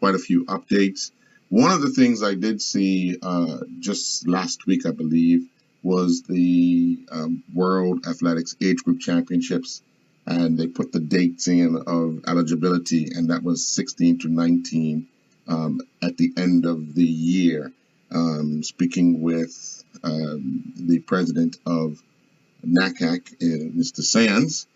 quite a few updates. One of the things I did see just last week, I believe, was the World Athletics Age Group Championships, and they put the dates in of eligibility, and that was 16 to 19 at the end of the year. Speaking with the president of NACAC, Mr. Sands,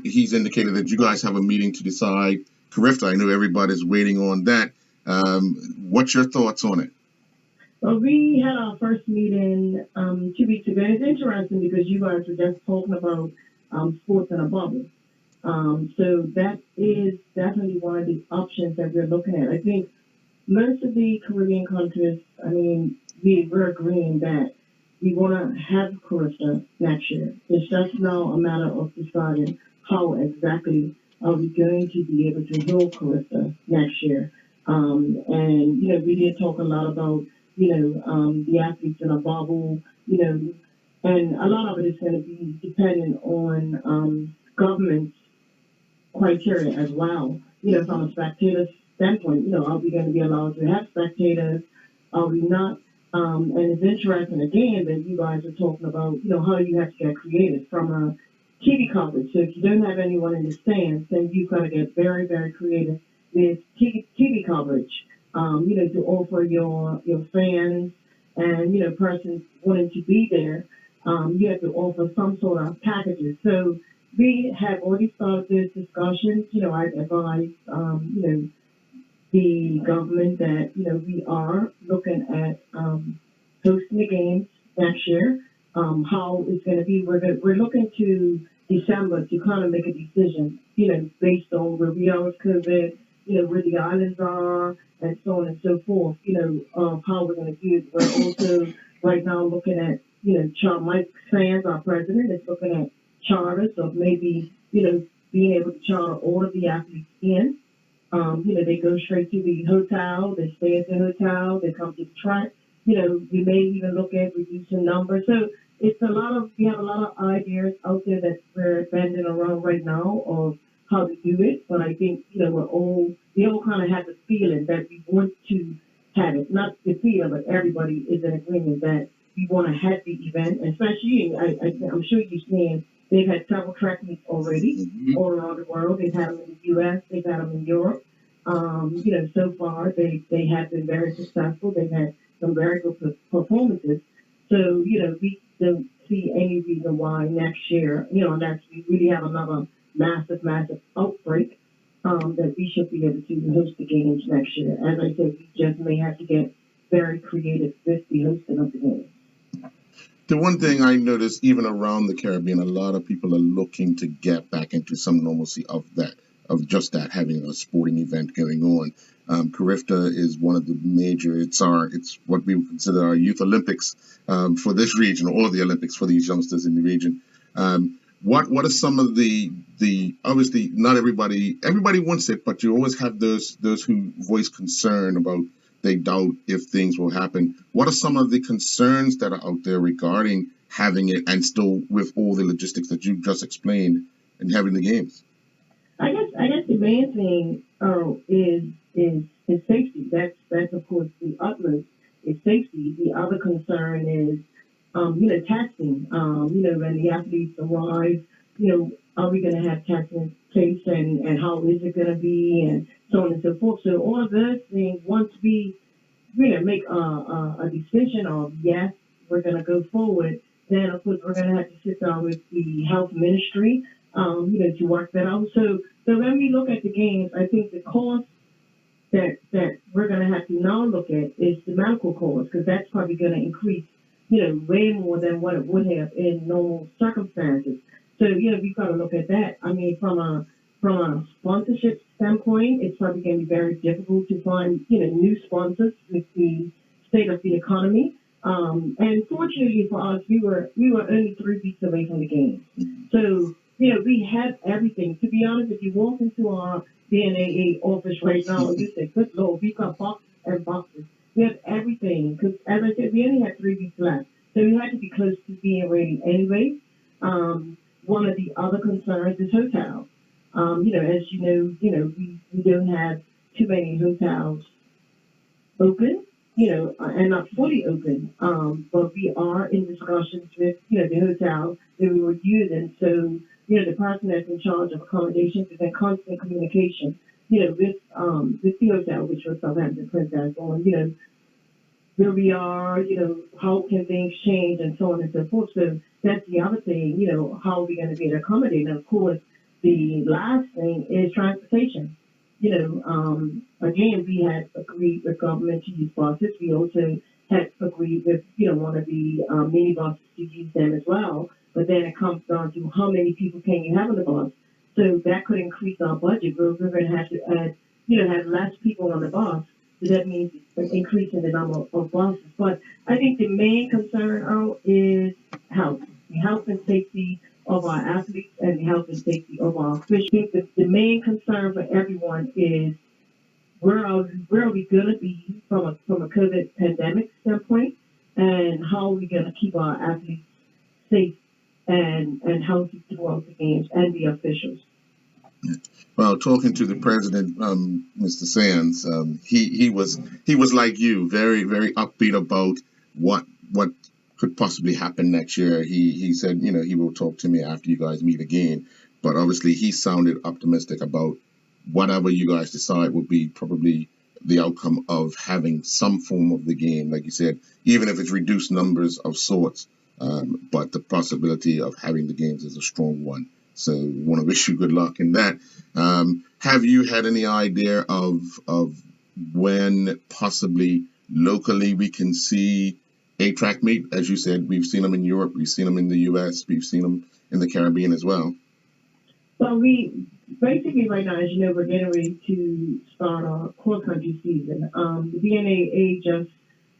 he's indicated that you guys have a meeting to decide. Caifta, I know everybody's waiting on that. What's your thoughts on it? Well, we had our first meeting 2 weeks ago. It's interesting because you guys were just talking about sports in a bubble. So that is definitely one of the options that we're looking at. I think most of the Caribbean countries, I mean, we're agreeing that we want to have Caifta next year. It's just now a matter of deciding how exactly are we going to be able to hold Caifta next year. And, you know, we did talk a lot about, you know, the athletes in a bubble, you know, and a lot of it is going to be dependent on government criteria as well. You know, from a spectator standpoint, you know, are we going to be allowed to have spectators? Are we not? And it's interesting again that you guys are talking about, you know, how you have to get creative from a TV coverage. So if you don't have anyone in the stands, then you've got to get very, very creative with TV coverage. You know, to offer your fans and, you know, persons wanting to be there, you have to offer some sort of packages. So we have already started those discussions. You know, I advise, you know, the government that, you know, we are looking at hosting the games next year. How it's going to be, we're looking to December to kind of make a decision, you know, based on where we are with COVID, you know, where the islands are, and so on and so forth, you know, how we're going to do it. We're also right now looking at, you know, Mike Sands, our president, is looking at charters of maybe, you know, being able to charter all of the athletes in. You know, they go straight to the hotel, they stay at the hotel, they come to the track. You know, we may even look at reducing numbers. So it's we have a lot of ideas out there that we're bending around right now of how to do it. But I think, you know, we all kind of have the feeling that we want to have it. Not the feeling, but everybody is in agreement that we want to have the event. And especially, I'm sure you've seen, they've had several track meets already all around the world. They've had them in the U.S., they've had them in Europe. You know, so far they have been very successful. They've had some very good performances. So, you know, we don't see any reason why next year, you know, unless we really have another massive outbreak, that we should be able to host the games next year. As I said, we just may have to get very creative with the hosting of the games. The one thing I noticed, even around the Caribbean, a lot of people are looking to get back into some normalcy of just that, having a sporting event going on. Caifta is one of the major, it's what we would consider our youth Olympics for this region, or the Olympics for these youngsters in the region. What are some of the obviously not everybody wants it, but you always have those who voice concern about, they doubt if things will happen. What are some of the concerns that are out there regarding having it and still with all the logistics that you just explained and having the games? I guess the main thing is safety. That's of course the utmost is safety. The other concern is you know, testing. You know, when the athletes arrive, you know, are we going to have testing in place, and how is it going to be, and so on and so forth. So all of those things, once we, you know, make a decision of yes, we're going to go forward, then of course we're going to have to sit down with the health ministry, you know, to work that out. So when we look at the games, I think the cost that we're going to have to now look at is the medical cost, because that's probably going to increase, you know, way more than what it would have in normal circumstances. So, you know, we've got to look at that. I mean, from a sponsorship standpoint, it's probably going to be very difficult to find, you know, new sponsors with the state of the economy. And fortunately for us, we were only 3 weeks away from the game. So, you know, we had everything. To be honest, if you walk into our DNAA office right now, you say, good Lord, we got boxes and boxes. We have everything. Because, as I said, we only had 3 weeks left. So we had to be close to being ready anyway. One of the other concerns is hotels. You know, as you know, we don't have too many hotels open, and not fully open. But we are in discussions with, the hotel that we were using. So, the person that's in charge of accommodations is in constant communication, with the hotel, which was Southampton Princess, on, where we are, how can things change and so on and so forth. So that's the other thing, how are we going to be able to accommodate? And of course, the last thing is transportation. Again, we had agreed with government to use buses. We also had agreed with, one of the minibuses to use them as well. But then it comes down to how many people can you have on the bus. So that could increase our budget. We're going to have to add, have less people on the bus. So that means increasing the number of buses. But I think the main concern, is health, the health and safety of our athletes and the health and safety of our officials. I think the main concern for everyone is where are we going to be from a COVID pandemic standpoint, and how are we going to keep our athletes safe and healthy throughout the games and the officials. Well, talking to the president, Mr. Sands, he was like you, very very upbeat about what could possibly happen next year. He said, he will talk to me after you guys meet again, but obviously he sounded optimistic about whatever you guys decide will be probably the outcome of having some form of the game, like you said, even if it's reduced numbers of sorts. But the possibility of having the games is a strong one. So want to wish you good luck in that. Have you had any idea of when possibly locally we can see a track meet? As you said, we've seen them in Europe, we've seen them in the U.S., we've seen them in the Caribbean as well. Well, we basically right now, as you know, we're getting ready to start our cross country season. The BNAA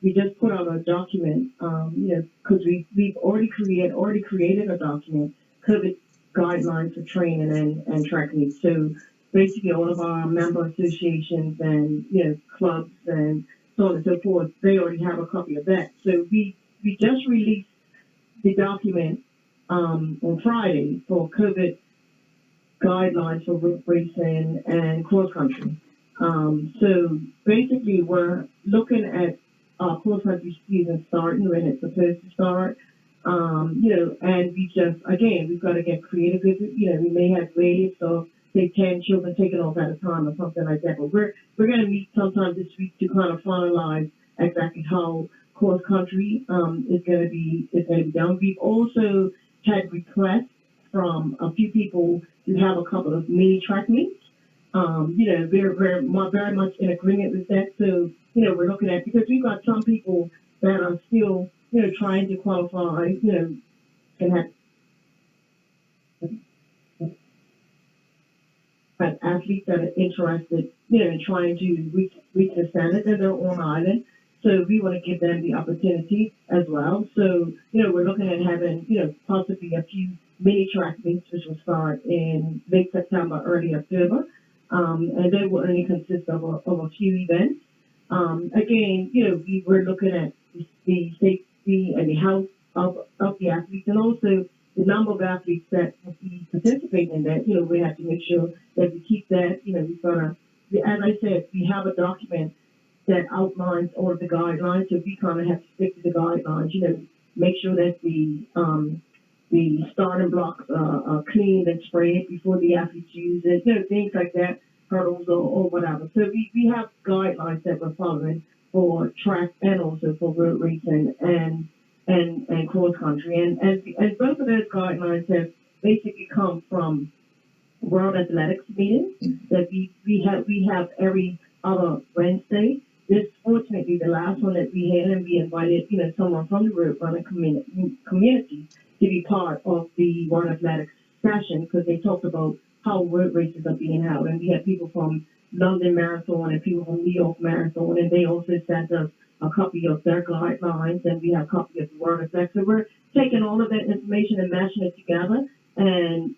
we just put out a document, because we've already created a document, COVID guidelines for training and track meets. So basically, all of our member associations and clubs and so on and so forth, they already have a copy of that. So we just released the document on Friday for COVID guidelines for road racing and cross country. So basically, we're looking at our cross country season starting when it's supposed to start. And we've got to get creative with it. We may have waves of say 10 children taking off at a time or something like that. But we're going to meet sometime this week to kind of finalize exactly how cross country is going to be done. We've also had requests from a few people to have a couple of mini track meets. We're very much in agreement with that. So, we're looking at, because we've got some people that are still, trying to qualify, and have athletes that are interested, in trying to reach the standards in their own island. So we want to give them the opportunity as well. So, we're looking at having, possibly a few mini track meets, which will start in late September, early October. And they will only consist of a few events. Again, we're looking at the safety and the health of the athletes, and also the number of athletes that will be participating in that. We have to make sure that we keep that. We've got to, as I said, we have a document that outlines all of the guidelines, so we kind of have to stick to the guidelines. Make sure that the starting blocks are cleaned and sprayed before the athletes use it. Things like that, hurdles or whatever. So we have guidelines that we're following for track and also for road racing and cross country. And both of those guidelines have basically come from World Athletics meetings that we have every other Wednesday. This fortunately the last one that we had, and we invited someone from the road running community to be part of the World Athletics session, because they talked about how road races are being held, and we had people from London Marathon and people from New York Marathon, and they also sent us a copy of their guidelines, and we have a copy of the World Athletics. So we're taking all of that information and mashing it together and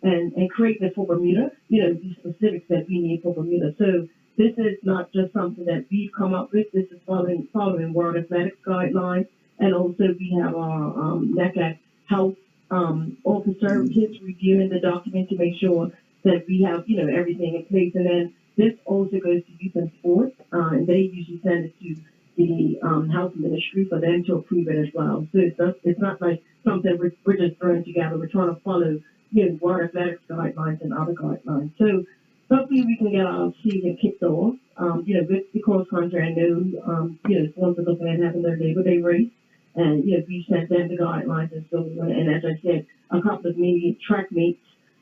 creating it for Bermuda, the specifics that we need for Bermuda. So this is not just something that we've come up with. This is following World Athletics guidelines, and also we have our NECAC health officer, his reviewing the document to make sure that we have everything in place. And then This also goes to youth and sports, and they usually send it to the health ministry for them to approve it as well. So it's not like something we're just throwing together. We're trying to follow, World Athletics guidelines and other guidelines. So hopefully we can get our season kicked off. With the cross country, I know, schools are looking at having their Labor Day race. And, we sent them the guidelines and so on. And as I said, a couple of maybe track meets,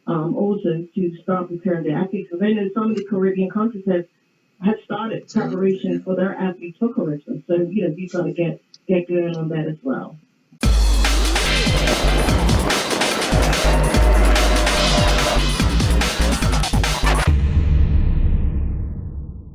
also to start preparing the athletes. Because I know some of the Caribbean countries have started preparation for their athletes for Caribbean. So, we've got to get going on that as well.